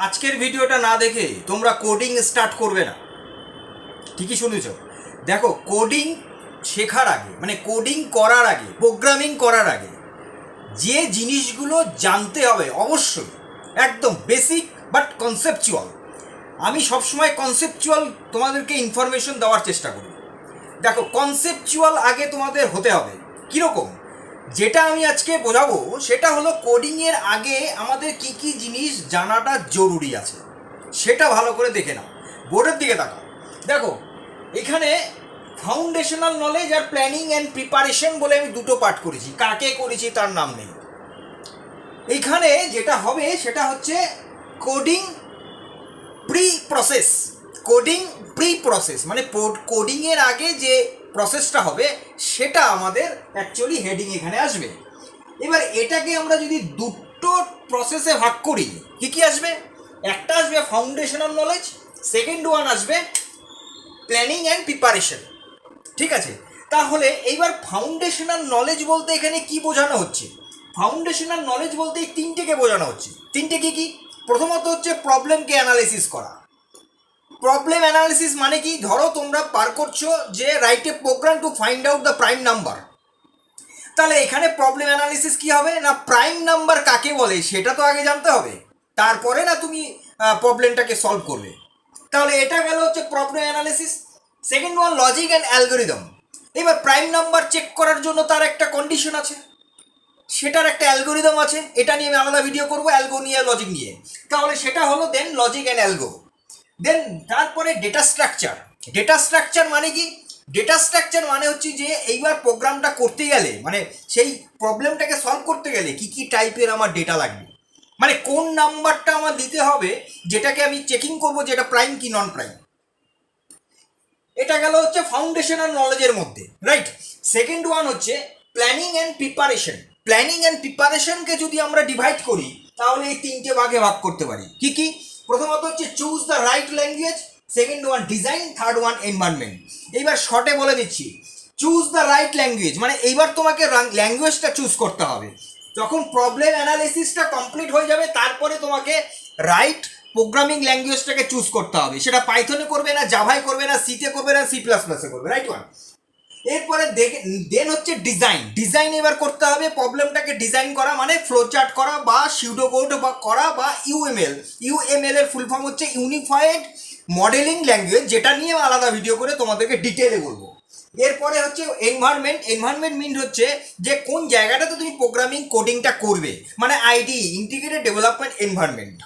আজকের ভিডিওটা না দেখে তোমরা কোডিং স্টার্ট করবে না। ঠিকই শুনেছ। দেখো, কোডিং শেখার আগে মানে কোডিং করার আগে, প্রোগ্রামিং করার আগে যে জিনিসগুলো জানতে হবে অবশ্যই একদম বেসিক বাট কনসেপচুয়াল। আমি সবসময় কনসেপচুয়াল তোমাদেরকে ইনফরমেশন দেওয়ার চেষ্টা করি। দেখো, কনসেপচুয়াল আগে তোমাদের হতে হবে। কীরকম? যেটা আমি আজকে বোঝাবো সেটা হলো কোডিংয়ের আগে আমাদের কি কি জিনিস জানাটা জরুরি আছে সেটা ভালো করে দেখে নাও। বোর্ডের দিকে তাকাও। দেখো, এখানে foundational knowledge are planning and preparation বলে আমি দুটো পার্ট করেছি। কাকে করেছি তার নাম নেই। এইখানে যেটা হবে সেটা হচ্ছে coding pre process. Coding pre process মানে কোডিংয়ের আগে যে প্রসেসটা হবে সেটা আমাদের অ্যাকচুয়ালি হেডিং এখানে আসবে। এবার এটাকে আমরা যদি দুটো প্রসেসে ভাগ করি, কি কি আসবে? একটা আসবে ফাউন্ডেশনাল নলেজ, সেকেন্ড ওয়ান আসবে প্ল্যানিং অ্যান্ড প্রিপারেশন। ঠিক আছে, তাহলে এইবার ফাউন্ডেশনাল নলেজ বলতে এখানে কি বোঝানো হচ্ছে? ফাউন্ডেশনাল নলেজ বলতে এই তিনটেকে বোঝানো হচ্ছে। তিনটে কি কি? প্রথমত হচ্ছে প্রবলেমকে অ্যানালাইসিস করা। প্রবলেম অ্যানালিসিস মানে কি? ধরো তোমরা পার করছো যে write a program to find out the prime number, তাহলে এখানে প্রবলেম অ্যানালিসিস কি হবে না, প্রাইম নাম্বার কাকে বলে সেটা তো আগে জানতে হবে, তারপরে না তুমি প্রবলেমটাকে সলভ করবে। তাহলে এটা গেল হচ্ছে problem analysis. Second one logic and algorithm. এবার প্রাইম নাম্বার চেক করার জন্য তার একটা কন্ডিশন আছে, সেটার একটা অ্যালগোরিদম আছে। এটা নিয়ে আমি আলাদা ভিডিও করবো, অ্যালগো নিয়ে লজিক নিয়ে। তাহলে সেটা হলো দেন লজিক অ্যান্ড অ্যালগো। দেন তারপরে ডেটা স্ট্রাকচার। ডেটা স্ট্রাকচার মানে কি? ডেটা স্ট্রাকচার মানে হচ্ছে যে এইবার প্রোগ্রামটা করতে গেলে মানে সেই প্রবলেমটাকে সলভ করতে গেলে কি কি টাইপের আমার ডেটা লাগবে, মানে কোন নাম্বারটা আমার দিতে হবে যেটাকে আমি চেকিং করবো যেটা প্রাইম কি নন প্রাইম। এটা গেল হচ্ছে ফাউন্ডেশনাল নলেজের মধ্যে, রাইট। সেকেন্ড ওয়ান হচ্ছে planning and preparation. Planning and প্রিপারেশনকে যদি আমরা ডিভাইড করি তাহলে এই তিনটে ভাগে ভাগ করতে পারি। কি কি? প্রথমত হচ্ছে choose the right language, second one design, third one environment. এইবার শর্টে বলে দিচ্ছি, চুজ দ্য রাইট ল্যাঙ্গুয়েজ মানে এইবার তোমাকে ল্যাঙ্গুয়েজটা চুজ করতে হবে। যখন প্রবলেম অ্যানালাইসিসটা কমপ্লিট হয়ে যাবে তারপরে তোমাকে রাইট প্রোগ্রামিং ল্যাঙ্গুয়েজটাকে চুজ করতে হবে। সেটা পাইথনে করবে না, জাভায় করবে না, সিতে করবে না, C++-এ করবে, রাইট ওয়ান। এরপরে দেন হচ্ছে ডিজাইন। ডিজাইন এবার করতে হবে, প্রবলেমটাকে ডিজাইন করা মানে ফ্লোচার্ট করা বা সিউডোকোড বা করা বা ইউএমএল। ইউএমএল এর ফুল ফর্ম হচ্ছে ইউনিফাইড মডেলিং ল্যাঙ্গুয়েজ, যেটা নিয়ে আলাদা ভিডিও করে তোমাদেরকে ডিটেলে বলবো। এরপরে হচ্ছে এনভায়রনমেন্ট। এনভায়রনমেন্ট মিন হচ্ছে যে কোন জায়গাটাতে তুমি প্রোগ্রামিং কোডিংটা করবে, মানে আইডি, ইন্টিগ্রেটেড ডেভেলপমেন্ট এনভায়রনমেন্ট।